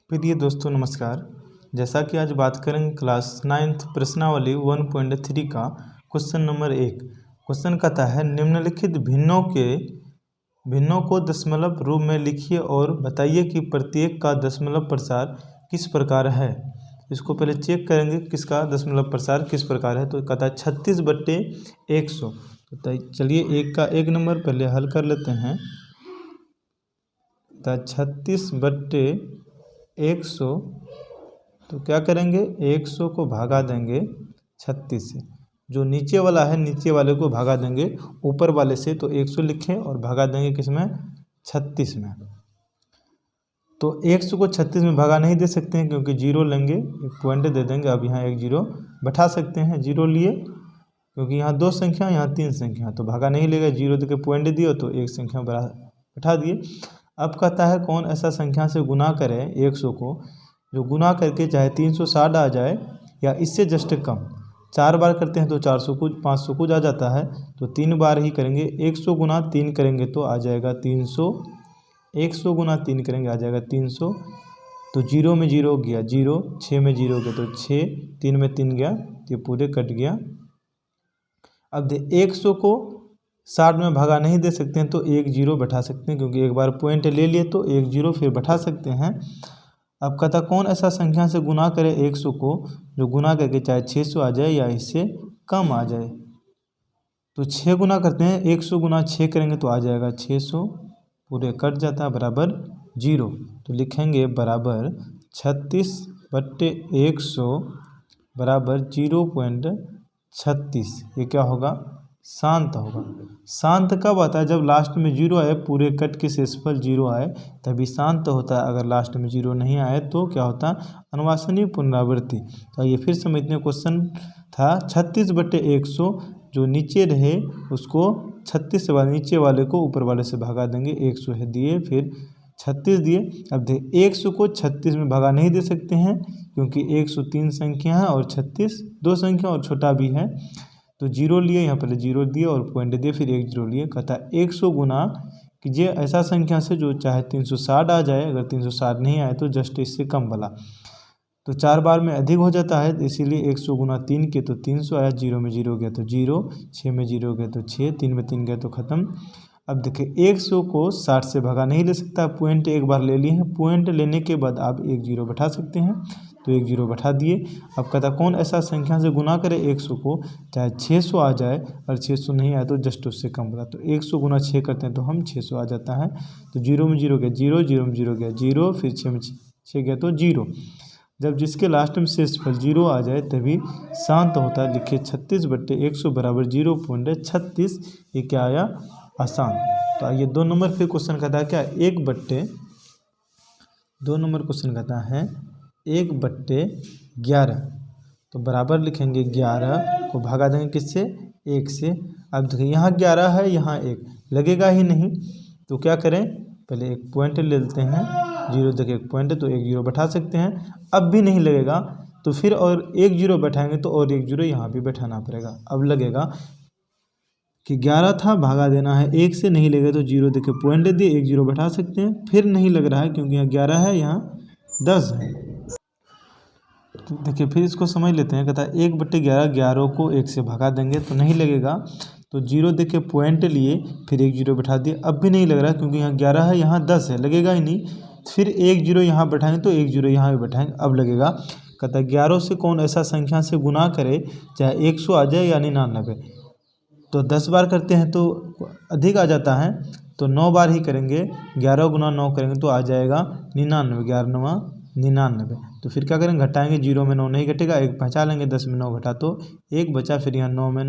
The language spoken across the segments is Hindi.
प्रिय दोस्तों नमस्कार। जैसा कि आज बात करेंगे क्लास 9th प्रश्नावली 1.3 का क्वेश्चन नंबर 1। क्वेश्चन कहता है निम्नलिखित भिन्नों को दशमलव रूप में लिखिए और बताइए कि प्रत्येक का दशमलव प्रसार किस प्रकार है। इसको पहले चेक करेंगे किसका दशमलव प्रसार किस प्रकार है। तो कहता है 36/100। तो चलिए एक नंबर पहले हल कर लेते हैं। 36/100। तो क्या करेंगे 100 को भागा देंगे 36 से। जो नीचे वाला है नीचे वाले को भागा देंगे ऊपर वाले से। तो 100 लिखें और भागा देंगे किसमें 36 में। तो 100 को 36 में भागा नहीं दे सकते हैं क्योंकि जीरो लेंगे, एक पॉइंट दे देंगे। अब यहाँ एक जीरो बैठा सकते हैं, जीरो लिए क्योंकि यहाँ 2 संख्या यहाँ 3 संख्या, तो भागा नहीं लेगा। जीरो देके पॉइंट दिए तो एक संख्या बैठा दिए। अब कहता है कौन ऐसा संख्या से गुना करे 100 को जो गुना करके चाहे 360 आ जाए या इससे जस्ट कम। 4 बार करते हैं तो 400 कुछ 500 कुछ आ जाता है, तो 3 बार ही करेंगे। 100 गुना 3 करेंगे तो आ जाएगा 300। 100 गुना 3 करेंगे आ जाएगा 300। तो जीरो में जीरो गया जीरो, 6 में जीरो गया तो 6, 3 में 3 गया तो ये पूरे कट गया। अब 100 को 60 में भागा नहीं दे सकते हैं तो एक जीरो बैठा सकते हैं क्योंकि एक बार पॉइंट ले लिए तो एक जीरो फिर बैठा सकते हैं। अब कहता कौन ऐसा संख्या से गुना करे 100 को जो गुना करके चाहे 600 आ जाए या इससे कम आ जाए। तो 6 गुना करते हैं, 100 गुना 6 करेंगे तो आ जाएगा 600, पूरे कट जाता है बराबर जीरो। तो लिखेंगे बराबर 36/100 बराबर 0.36। ये क्या होगा शांत होगा। शांत कब आता है जब लास्ट में जीरो आए, पूरे कट के शेषफल जीरो आए तभी शांत होता है। अगर लास्ट में जीरो नहीं आए तो क्या होता है अनुवांशिक पुनरावृत्ति। तो ये फिर समझते हैं। क्वेश्चन था 36/100, जो नीचे रहे उसको 36 से बाद नीचे वाले को ऊपर वाले से भागा देंगे। 100 है दिए फिर 36 दिए। अब 100 को 36 में भागा नहीं दे सकते हैं क्योंकि 100 3 संख्या है और 36 2 संख्या और छोटा भी है। तो जीरो लिए, यहाँ पहले जीरो दिए और पॉइंट दिए फिर एक जीरो लिए। कहता है 100 गुना कीजिए ऐसा संख्या से जो चाहे 360 आ जाए। अगर 360 नहीं आए तो जस्ट इससे कम वाला। तो 4 बार में अधिक हो जाता है, इसीलिए 100 गुना 3 के तो 300 आया। जीरो में जीरो गया तो जीरो, 6 में जीरो गया तो 6, 3 में 3 गया तो ख़त्म। अब देखिए 100 को 60 से भगा नहीं ले सकता, पॉइंट एक बार ले लिए हैं। पॉइंट लेने के बाद आप एक जीरो बैठा सकते हैं, तो एक जीरो बैठा दिए। अब कहता कौन ऐसा संख्या से गुना करे 100 को चाहे 600 आ जाए और 600 नहीं आए तो जस्ट उससे कम बना। तो 100 गुना 6 करते हैं तो हम 600 आ जाता है। तो जीरो में जीरो गया जीरो, जीरो में जीरो गया जीरो, फिर 6 में 6 गया तो जीरो। जब जिसके लास्ट में शेषफल जीरो आ जाए तभी शांत होता है। लिखिए 36/100 बराबर 0.36। ये क्या आया आसान। तो आइए 2 नंबर फिर क्वेश्चन कहता है क्या 2 नंबर क्वेश्चन कहता है 1/11। तो बराबर लिखेंगे 11 को भागा देंगे किससे 1 से। अब देखिए यहाँ 11 है यहाँ 1 लगेगा ही नहीं, तो क्या करें पहले एक पॉइंट ले लेते हैं। जीरो देखिए एक पॉइंट है तो एक जीरो बैठा सकते हैं। अब भी नहीं लगेगा तो फिर और एक जीरो बैठाएंगे तो और एक जीरो यहाँ भी बैठाना पड़ेगा। अब लगेगा कि 11 था भागा देना है 1 से, नहीं लगेगा तो जीरो देके पॉइंट दे दिए, एक जीरो बैठा सकते हैं। फिर नहीं लग रहा है क्योंकि यहाँ 11 है यहाँ 10 है। तो देखिए फिर इसको समझ लेते हैं। कहता है 1/11, 11 को 1 से भगा देंगे तो नहीं लगेगा, तो जीरो देके पॉइंट लिए फिर एक जीरो बैठा दिए। अब भी नहीं लग रहा है क्योंकि यहाँ 11 है यहाँ 10 है, लगेगा ही नहीं। फिर एक जीरो यहाँ बैठाएंगे तो एक जीरो यहाँ भी बैठाएंगे, अब लगेगा। कहता है 11 से कौन ऐसा संख्या से गुना करे चाहे 100 आ जाए या 99। तो 10 बार करते हैं तो अधिक आ जाता है, तो 9 बार ही करेंगे। 11 गुना 9 करेंगे तो आ जाएगा 99, 11 9 99। तो फिर क्या करेंगे घटाएंगे, जीरो में 9 नहीं घटेगा, एक बचा लेंगे, 10 में 9 घटा तो एक बचा, फिर यहाँ 9 में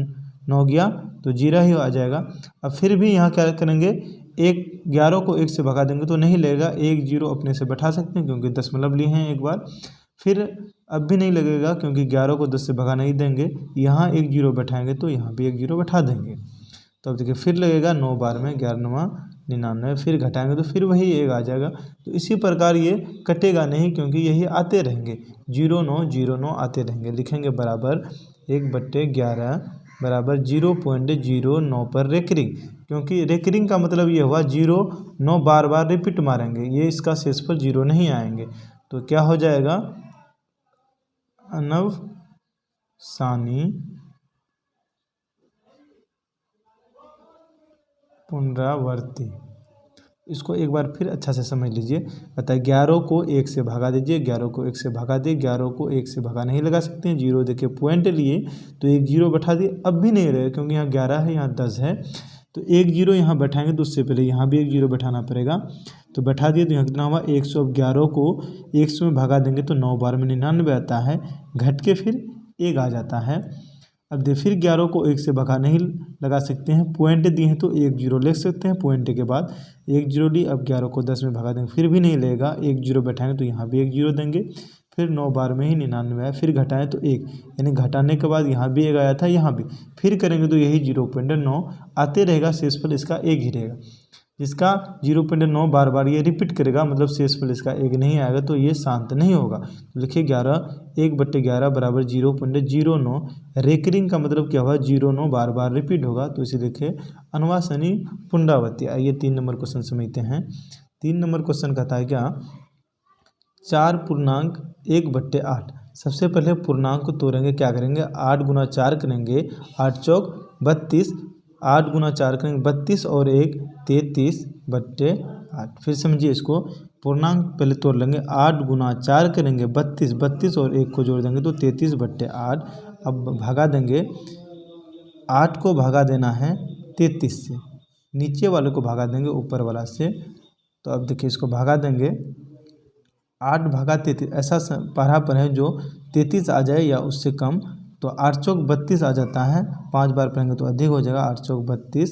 9 गया तो जीरो ही आ जाएगा। अब फिर भी यहाँ क्या करेंगे 11 को 1 से भगा देंगे तो नहीं लगेगा, एक जीरो अपने से बैठा सकते हैं क्योंकि दशमलव लिए हैं एक बार। फिर अब भी नहीं लगेगा क्योंकि 11 को 10 से भगा नहीं देंगे, यहाँ एक जीरो बैठाएंगे तो यहाँ भी एक जीरो बैठा देंगे। तो अब देखिए फिर लगेगा 9 बार में 11 9 99, फिर घटाएंगे तो फिर वही एक आ जाएगा। तो इसी प्रकार ये कटेगा नहीं क्योंकि यही आते रहेंगे, 0 9 0 9 आते रहेंगे। लिखेंगे बराबर 1/11 बराबर 0.09 पर रेकरिंग, क्योंकि रेकरिंग का मतलब ये हुआ 0 9 बार बार रिपीट मारेंगे, ये इसका शेषफल 0 नहीं आएंगे। तो क्या हो जाएगा, अनवसानी पुनरावृत्ति। इसको एक बार फिर अच्छा से समझ लीजिए। बताइए 11 को 1 से भगा दीजिए, 11 को 1 से भगा दिए, 11 को 1 से भगा नहीं लगा सकते हैं, जीरो देखिए पॉइंट लिए तो एक जीरो बैठा दिए, अब भी नहीं रहे क्योंकि यहाँ 11 है यहाँ 10 है, तो एक जीरो यहाँ बैठाएंगे तो उससे पहले यहाँ भी एक जीरो बैठाना पड़ेगा। तो बैठा दिए तो यहाँ कितना हुआ 100। अब 11 को 100 में भगा देंगे तो 9 बार में 99 आता है, घट के फिर 1 आ जाता है। अब देखिए फिर 11 को 1 से भगा नहीं लगा सकते हैं, पॉइंट दिए हैं तो एक जीरो लिख सकते हैं, पॉइंट के बाद एक जीरो ली। अब 11 को 10 में भगा देंगे फिर भी नहीं लेगा, एक जीरो बैठाएंगे तो यहाँ भी एक जीरो देंगे, फिर 9 बार में ही 99 आया, फिर घटाएं तो 1, यानी घटाने के बाद यहाँ भी 1 आया था, यहाँ भी फिर करेंगे तो यही 0.9 आते रहेगा, शेषफल इसका 1 ही रहेगा। जिसका 0.9 बार बार ये रिपीट करेगा मतलब शेषफल इसका 1 नहीं आएगा, तो ये शांत नहीं होगा। तो लिखिए 1/11 बराबर 0.09। रेकरिंग का मतलब क्या हुआ, 0.9 बार बार रिपीट होगा, तो इसे लिखिए अनवासनी पुनरावृत्ति। आइए 3 नंबर क्वेश्चन समझते हैं। 3 नंबर क्वेश्चन कहता है क्या, 4.1/8। सबसे पहले पूर्णांक को तोड़ेंगे, क्या करेंगे 8 गुना 4 करेंगे, 8 चौक 32, 8 गुना 4 करेंगे 32 और 1 33/8। फिर समझिए इसको, पूर्णांक पहले तोड़ लेंगे, 8 गुना 4 करेंगे 32, 32 और 1 को जोड़ देंगे तो 33/8। अब भगा देंगे, 8 को भगा देना है 33 से, नीचे वाले को भगा देंगे ऊपर वाला से। तो अब देखिए इसको भगा देंगे, 8 भागा 33 ऐसा पढ़ा पर है जो 33 आ जाए या उससे कम, तो 8 चौक 32 आ जाता है, 5 बार पढ़ेंगे तो अधिक हो जाएगा, 8 चौक 32।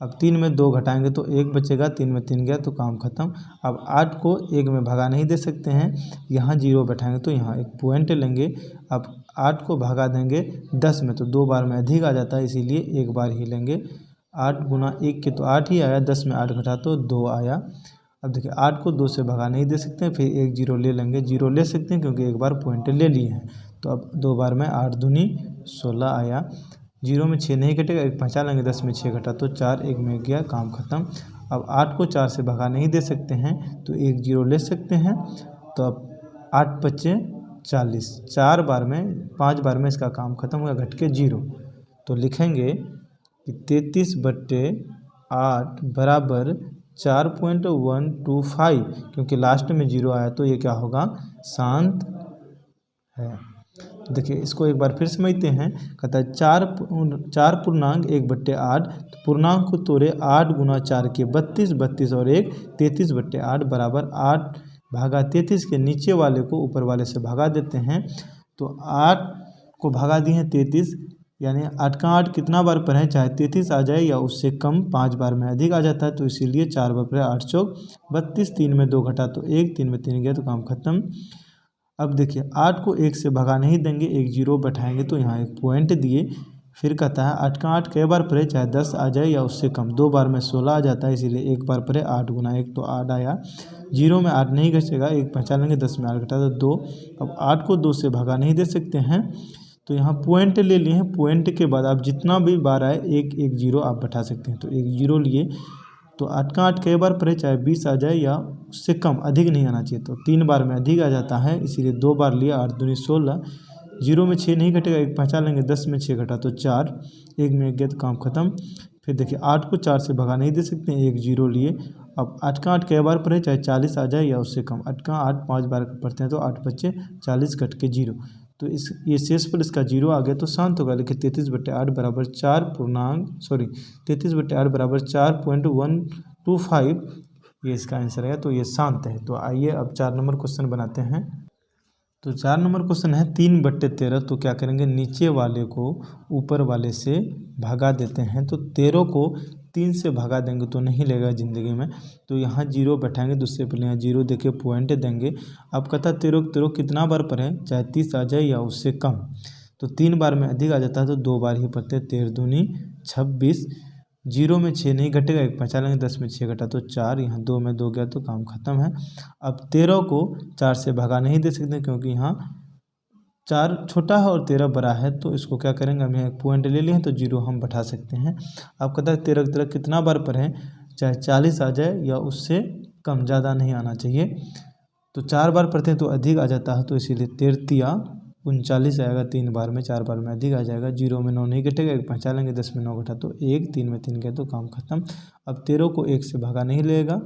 अब 3 में 2 घटाएंगे तो 1 बचेगा, 3 में 3 गया तो काम खत्म। अब 8 को 1 में भगा नहीं दे सकते हैं, यहाँ 0 बैठाएंगे तो यहाँ एक पॉइंट लेंगे। अब 8 को भगा देंगे 10 में तो 2 बार में अधिक आ जाता है, इसीलिए 1 बार ही लेंगे। 8 गुना 1 के तो 8 ही आया, 10 में 8 घटा तो 2 आया। अब देखिए 8 को 2 से भगा नहीं दे सकते हैं, फिर एक जीरो ले लेंगे, जीरो ले सकते हैं क्योंकि एक बार पॉइंट ले लिए हैं। तो अब 2 बार में 8 दूनी 16 आया, जीरो में 6 नहीं घटेगा, एक पहचान लेंगे, 10 में 6 घटा तो 4, 1 में गया, काम खत्म। अब 8 को 4 से भगा नहीं दे सकते हैं तो एक जीरो ले सकते हैं। तो अब 8 बचे 40, 4 बार में 5 बार में इसका काम खत्म होगा, घट के 0। तो लिखेंगे कि 33/8 बराबर 4.125, क्योंकि लास्ट में 0 आया तो ये क्या होगा, शांत है। देखिए इसको एक बार फिर समझते हैं। कहता है 4.1/8, तो पूर्णांक को तोड़े, 8 गुना 4 के 32, 32 और 1 33/8 बराबर 8 भागा 33 के नीचे वाले को ऊपर वाले से भगा देते हैं। तो 8 को भगा दिए हैं 33, यानी 8 का 8 कितना बार पढ़ें, चाहे 33 आ जाए या उससे कम, 5 बार में अधिक आ जाता है, तो इसीलिए 4 बार पढ़े। 8 चौक 32, 3 में 2 घटा तो 1, 3 में 3 गया तो काम खत्म। अब देखिए 8 को 1 से भगा नहीं देंगे, एक जीरो बैठाएंगे तो यहाँ एक पॉइंट दिए। फिर कहता है 8 का 8 कई बार पढ़े, चाहे 10 आ जाए या उससे कम, 2 बार में 16 आ जाता है, इसीलिए एक बार पढ़े। 8 गुना 1 तो 8 आया, जीरो में 8 नहीं घटेगा, एक पहचान लेंगे, 10 में 8 घटा तो 2। अब 8 को 2 से भगा नहीं दे सकते हैं तो यहाँ पॉइंट ले लिए हैं, पॉइंट के बाद आप जितना भी बार आए एक जीरो आप बैठा सकते हैं, तो एक जीरो लिए। तो 8 का 8 कई बार पढ़े, चाहे 20 आ जाए या उससे कम, अधिक नहीं आना चाहिए, तो 3 बार में अधिक आ जाता है, इसीलिए 2 बार लिया। 8 दूनी 16, जीरो में 6 नहीं घटेगा, एक पहचान लेंगे, 10 में 6 घटा तो 4, 1 में 1 गया तो काम खत्म। फिर देखिए 8 को 4 से भगा नहीं दे सकते हैं, एक जीरो लिए। अब 8 का 8 कई बार पढ़े, चाहे 40 आ जाए या उससे कम, 8 का 8 5 बार पढ़ते हैं तो 8 बच्चे 40 कट के 0, तो ये शेषफल इसका 0 आ गया तो शांत होगा। लेकिन 33/8 बराबर 33/8 बराबर 4.125, ये इसका आंसर है, तो ये शांत है। तो आइए अब 4 नंबर क्वेश्चन बनाते हैं। तो 4 नंबर क्वेश्चन है 3/13। तो क्या करेंगे, नीचे वाले को ऊपर वाले से भगा देते हैं, तो 13 को 3 से भगा देंगे तो नहीं लेगा ज़िंदगी में, तो यहाँ 0 बैठाएंगे, दूसरे पहले यहाँ 0 देके पॉइंट देंगे। अब कहता है 13 कितना बार पढ़ें, चाहे 30 आ जाए या उससे कम, तो 3 बार में अधिक आ जाता है तो 2 बार ही पढ़ते हैं। 13 दूनी 26, जीरो में 6 नहीं घटेगा, एक पहचान लेंगे, 10 में 6 घटा तो 4, यहाँ 2 में 2 गया तो काम खत्म है। अब 13 को 4 से भगा नहीं दे सकते क्योंकि यहाँ 4 छोटा है और 13 बड़ा है, तो इसको क्या करेंगे, हम यहाँ एक पॉइंट ले लिए हैं तो 0 हम बैठा सकते हैं। अब कहता है 13 कितना बार पढ़ें, चाहे 40 आ जाए या उससे कम, ज़्यादा नहीं आना चाहिए, तो 4 बार पढ़ते हैं तो अधिक आ जाता है, तो इसीलिए 13 39 आएगा। 3 बार में 4 बार में अधिक आ जाएगा। 0 में 9 नहीं घटेगा, 1 पहचान लेंगे, 10 में 9 घटा तो 1, 3 में 3 गया तो काम खत्म। अब 13 को 1 से भागा नहीं लगेगा,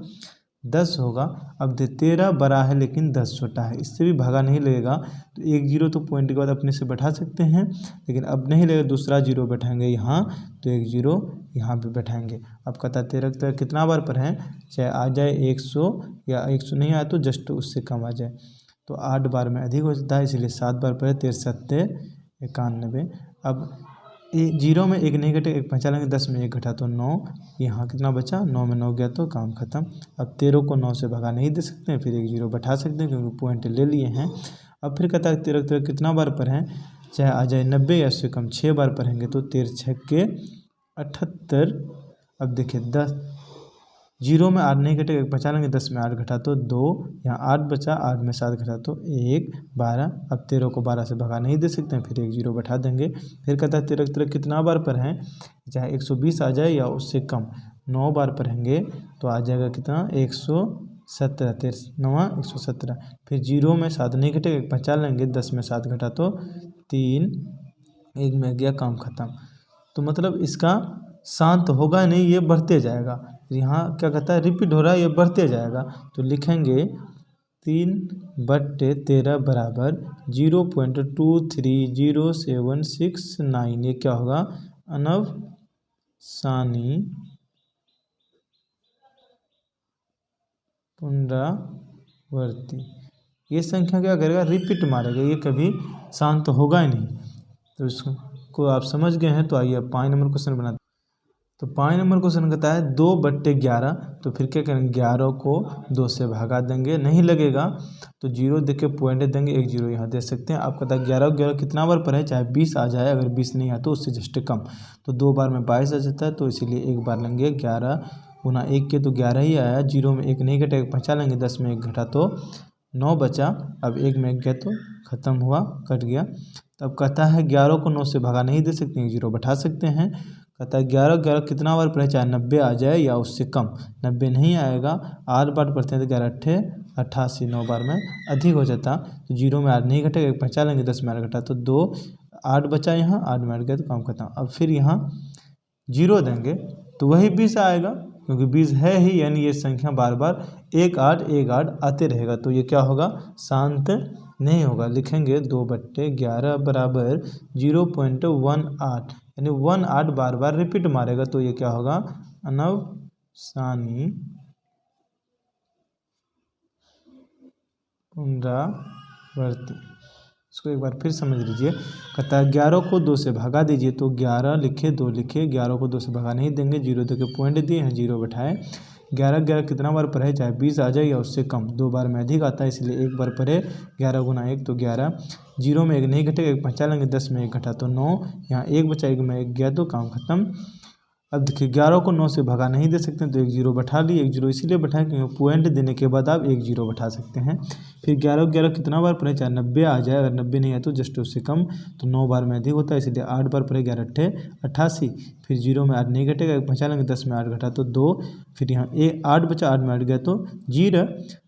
10 होगा। अब 13 बड़ा है लेकिन 10 छोटा है, इससे भी भागा नहीं लगेगा। तो 1 0 तो पॉइंट के बाद अपने से बैठा सकते हैं, लेकिन अब नहीं लगेगा, दूसरा 0 बैठाएंगे यहाँ, तो 1 0 यहाँ पे बैठाएंगे। अब कहता है 13 कितना बार पर है, चाहे आ जाए 100 या 100 नहीं आया तो जस्ट उससे कम आ जाए, तो 8 बार में अधिक हो जाता है, इसलिए 7 बार पर है। 13 7 91। अब 0 में 1 नहीं घटे, 1 पहचान लेंगे, 10 में 1 घटा तो 9, यहाँ कितना बचा, 9 में 9 गया तो काम खत्म। अब 13 को 9 से भगा नहीं दे सकते हैं, फिर 1 0 बैठा सकते हैं क्योंकि पॉइंट ले लिए हैं। अब फिर कहता है 13 कितना बार पर है, चाहे आ जाए 90 या उससे कम, 6 बार पढ़ेंगे तो 13 6 78। अब देखिए 10 0 में 8 नहीं घटेगा, 1 बचा लेंगे, 10 में 8 घटा तो 2, यहाँ 8 बचा, 8 में 7 घटा तो 1 12। अब 13 को 12 से भगा नहीं दे सकते हैं, फिर 1 0 बैठा देंगे। फिर कहता है 13 कितना बार पर है, चाहे 120 आ जाए या उससे कम, 9 बार पढ़ेंगे तो आ जाएगा कितना, 117। 13 9 117। फिर 0 में 7 नहीं घटेगा, 1 पहचान लेंगे, 10 में 7 घटा तो 3, 1 में गया काम खत्म। तो मतलब इसका शांत होगा नहीं, ये बढ़ते जाएगा। यहाँ क्या कहता है, रिपीट हो रहा है, ये बढ़ते जाएगा। तो लिखेंगे 3/13 बराबर 0.23069। ये क्या होगा, अनवसानी पुनरावर्ती। ये संख्या क्या करेगा, रिपीट मारेगा, ये कभी शांत होगा ही नहीं। तो इसको आप समझ गए हैं। तो आइए 5 नंबर क्वेश्चन बनाते हैं। तो 5 नंबर क्वेश्चन कहता है 2/11। तो फिर क्या करेंगे, 11 को 2 से भागा देंगे, नहीं लगेगा तो 0 देके पॉइंट देंगे, 1 0 यहाँ दे सकते हैं। आप कहता है 11 कितना बार पर है, चाहे 20 आ जाए, अगर 20 नहीं आया तो उससे जस्ट कम, तो 2 बार में 22 आ जाता है, तो इसीलिए 1 बार लेंगे। 11 गुना 1 के तो 11 ही आया। 0 में 1 नहीं घटा, 1 पहचान लेंगे, 10 में 1 घटा तो 9 बचा। अब 1 में 1 गया तो खत्म हुआ, कट गया। तब कहता है 11 को 9 से भगा नहीं दे सकते, 1 0 बैठा सकते हैं। कहता है 11 कितना बार पढ़े, चाहे 90 आ जाए या उससे कम, 90 नहीं आएगा, 8 बार पढ़ते हैं तो 11 8 88, 9 बार में अधिक हो जाता। तो 0 में 8 नहीं घटेगा, 1 पहचान लेंगे, 10 में 8 घटा तो 2, 8 बचा, यहाँ 8 में 8 गया तो काम खत्म। अब फिर यहाँ 0 देंगे तो वही 20 आएगा, क्योंकि 20 है ही, यानी ये संख्या बार बार 1 8 1 8 आते रहेगा, तो ये क्या होगा, शांत नहीं होगा। लिखेंगे 2/11 बराबर 0.18, यानी 18 बार बार रिपीट मारेगा, तो ये क्या होगा, अनवसानी पुनरावर्ती। इसको एक बार फिर समझ लीजिए। कहता है 11 को 2 से भगा दीजिए, तो 11 लिखे 2 लिखे, 11 को 2 से भगा नहीं देंगे, 0 दे के पॉइंट दिए हैं, 0 बैठाए। 11 कितना बार पढ़े, चाहे 20 आ जाए या उससे कम, 2 बार में अधिक आता है, इसलिए 1 बार पढ़े। 11 गुना 1 तो 11। 0 में 1 नहीं घटेगा, 1 पहचान लेंगे, 10 में 1 घटा तो 9, यहाँ 1 बचा, 1 में 1 गया तो काम खत्म। अब देखिए 11 को 9 से भगा नहीं दे सकते, तो 1 0 बैठा लिए। 1 0 इसीलिए बैठाएं क्योंकि पॉइंट देने के बाद आप 1 0 बैठा सकते हैं। फिर 11 कितना बार पढ़े, चाहे 90 आ जाए, अगर 90 नहीं आए तो जस्ट उससे कम, तो 9 बार में अधिक होता है, इसलिए 8 बार पढ़े, 11 8 88। फिर 0 में 8 नहीं घटेगा, 1 पहचान लेंगे, 10 में 8 घटा तो 2, फिर यहाँ 8 बचा, 8 में 8 गया तो 0।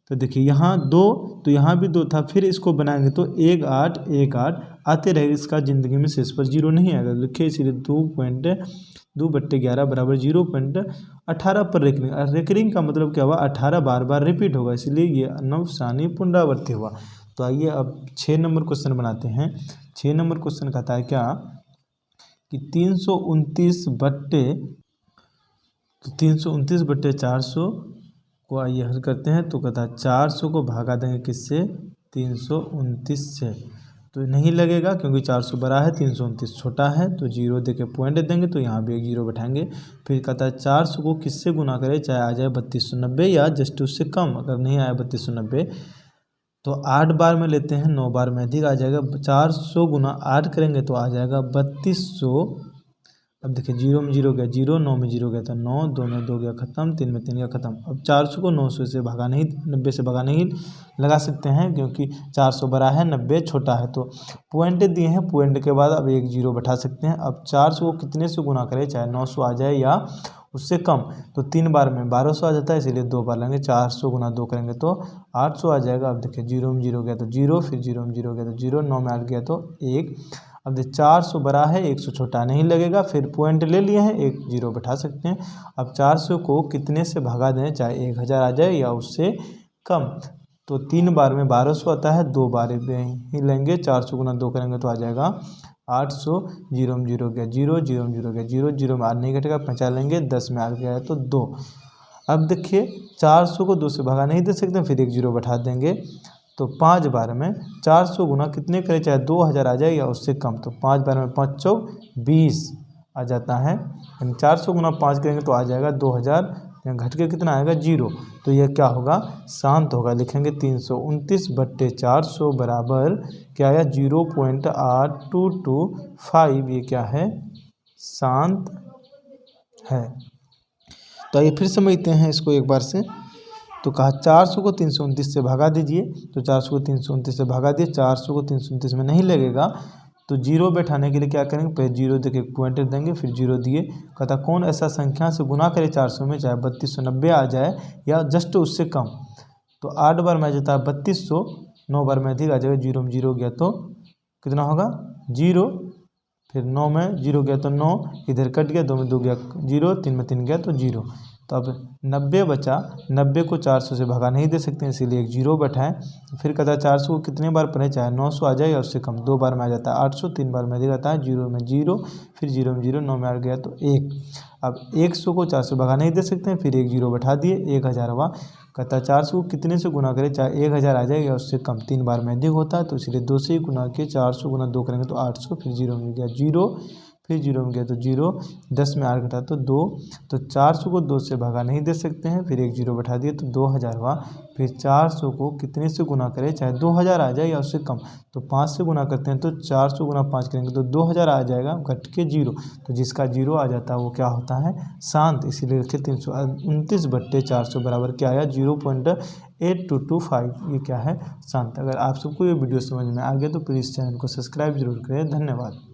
तो देखिए यहाँ 2, तो यहाँ भी 2 था, फिर इसको बनाएंगे तो 1 8 1 8 आते रहेगा, इसका ज़िंदगी में शेष पर 0 नहीं आएगा। लिखिए इसीलिए 2/11 बराबर 0.18 पर रेकरिंग। रेकरिंग का मतलब क्या हुआ, 18 बार बार रिपीट होगा, इसलिए ये अनवसानी पुनरावर्ती हुआ। तो आइए अब 6 नंबर क्वेश्चन बनाते हैं। 6 नंबर क्वेश्चन कहता है क्या कि 329/400 को आइए हल करते हैं। तो कहता है 400 को भागा देंगे किससे, 329 से, तो नहीं लगेगा क्योंकि 400 बड़ा है, 329 छोटा है, तो 0 दे के पॉइंट देंगे, तो यहाँ भी 1 0 बैठाएंगे। फिर कहता है 400 को किससे गुना करें, चाहे आ जाए 3290 या जस्ट उससे कम, अगर नहीं आया 3290 तो 8 बार में लेते हैं, 9 बार में अधिक आ जाएगा। 400 गुना 8 करेंगे तो आ जाएगा 3200। अब देखिए 0 में 0 गया 0, 9 में 0 गया था 9, 2 में 2 गया खत्म, 3 में 3 गया खत्म। अब 400 को 900 से भागा नहीं, 90 से भागा नहीं लगा सकते हैं, क्योंकि 400 बड़ा है, 90 छोटा है, तो पॉइंट दिए हैं, पॉइंट के बाद अब 1 0 बैठा सकते हैं। अब 400 को कितने से गुना करें, चाहे 900 आ जाए या उससे कम, तो 3 बार में 1200 आ जाता है, इसीलिए 2 बार लेंगे। 400 गुना 2 करेंगे तो 800 आ जाएगा। अब देखिए 0 में 0 गया तो 0, फिर 0 में 0 गया तो 0, 9 में 8 गया तो 1। अब देखिए 400 बड़ा है, 100 छोटा नहीं लगेगा, फिर पॉइंट ले लिए हैं, एक 0 बैठा सकते हैं। अब 400 को कितने से भगा दें, चाहे 1000 आ जाए या उससे कम, तो 3 बार में 1200 आता है, 2 बार ही लेंगे। 400 गुना 2 करेंगे तो आ जाएगा 800। 0 में 0 गया 0, 0 में 0 गया 0, 0 में 8 नहीं घटेगा, 50 लेंगे, 10 में 8 गया तो 2। अब देखिए 400 को 2 से भगा नहीं दे सकते, फिर एक 0 बैठा देंगे। तो 5 बार में 400 गुना कितने करें, चाहे 2000 आ जाए या उससे कम, तो 5 बार में 5 चौक 20 आ जाता है। यानी 400 गुना 5 करेंगे तो आ जाएगा 2000, यहाँ घट के कितना आएगा 0, तो यह क्या होगा, शांत होगा। लिखेंगे 329/400 बराबर क्या आया 0.8225, ये क्या है, शांत है। तो आइए फिर समझते हैं इसको एक बार से। तो कहा 400 को 329 से भगा दीजिए, तो 400 को 329 से भगा दिए, 400 को 329 में नहीं लगेगा, तो 0 बैठाने के लिए क्या करेंगे, पहले 0 देखिए पॉइंट देंगे, फिर 0 दिए। कहता कौन ऐसा संख्या से गुना करे 400 में, चाहे 3290 आ जाए या जस्ट उससे कम, तो 8 बार में आ जाता है 3200, 9 बार में अधिक आ जाएगा। 0 में 0 गया तो कितना होगा 0, फिर 9 में 0 गया तो 9, इधर कट गया, 2 में 2 गया 0, 3 में 3 गया तो 0। तो अब 90 बचा, 90 को 400 से भगा नहीं दे सकते, इसीलिए एक 0 बैठाएं। फिर कहता है 400 को कितने बार पढ़े, चाहे 900 आ जाए या उससे कम, 2 बार में आ जाता है 800, 3 बार में अधिक आता है। 0 में 0, फिर 0 में 0, 9 में 8 गया तो 1। अब 100 को 400 भगा नहीं दे सकते हैं, फिर एक 0 बैठा दिए, 1000 हुआ। कहता है 400 को कितने से गुना करें, चाहे 1000 आ जाए या उससे कम, 3 बार में अधिक होता है, तो इसलिए 2 से ही गुना किए। 400 गुना 2 करेंगे तो 800, फिर 0 में गया 0, फिर 0 में गया तो 0, 10 में 8 घटा तो 2। तो 400 को 2 से भगा नहीं दे सकते हैं, फिर एक 0 बैठा दिए तो 2000 हुआ। फिर 400 को कितने से गुना करें, चाहे 2000 आ जाए या उससे कम, तो 5 से गुना करते हैं, तो 400 गुना 5 करेंगे तो 2000 आ जाएगा, घट के 0। तो जिसका 0 आ जाता है वो क्या होता है, शांत। इसीलिए लिखे 329/400 बराबर क्या आया 0.8225, ये क्या है, शांत। अगर आप सबको ये वीडियो समझ में आ गया तो प्लीज़ चैनल को सब्सक्राइब जरूर करें। धन्यवाद।